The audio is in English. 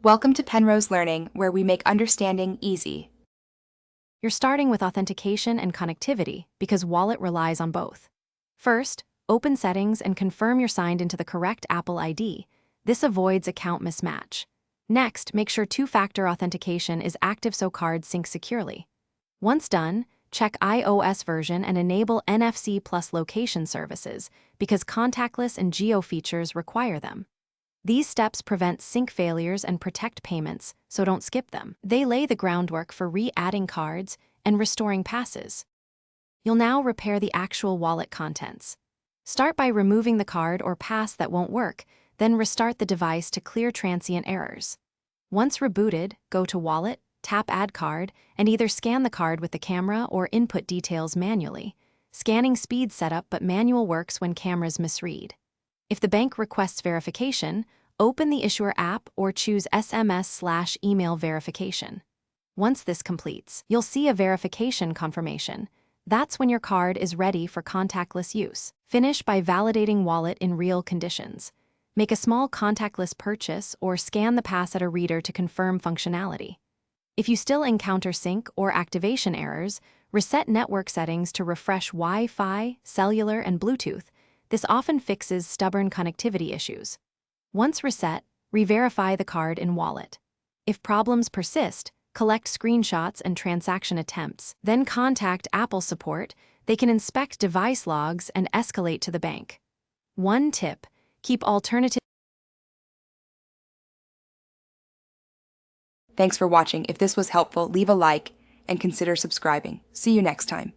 Welcome to Penrose Learning, where we make understanding easy. You're starting with authentication and connectivity because Wallet relies on both. First, open Settings and confirm you're signed into the correct Apple ID. This avoids account mismatch. Next, make sure two-factor authentication is active so cards sync securely. Once done, check iOS version and enable NFC plus location services because contactless and geo features require them. These steps prevent sync failures and protect payments, so don't skip them. They lay the groundwork for re-adding cards and restoring passes. You'll now repair the actual wallet contents. Start by removing the card or pass that won't work, then restart the device to clear transient errors. Once rebooted, go to Wallet, tap Add Card, and either scan the card with the camera or input details manually. Scanning speeds setup, but manual works when cameras misread. If the bank requests verification, open the issuer app or choose SMS/email verification. Once this completes, you'll see a verification confirmation. That's when your card is ready for contactless use. Finish by validating Wallet in real conditions. Make a small contactless purchase or scan the pass at a reader to confirm functionality. If you still encounter sync or activation errors, reset network settings to refresh Wi-Fi, cellular, and Bluetooth. This often fixes stubborn connectivity issues. Once reset, re-verify the card in Wallet. If problems persist, collect screenshots and transaction attempts. Then contact Apple support. They can inspect device logs and escalate to the bank. One tip: keep alternative. Thanks for watching. If this was helpful, leave a like and consider subscribing. See you next time.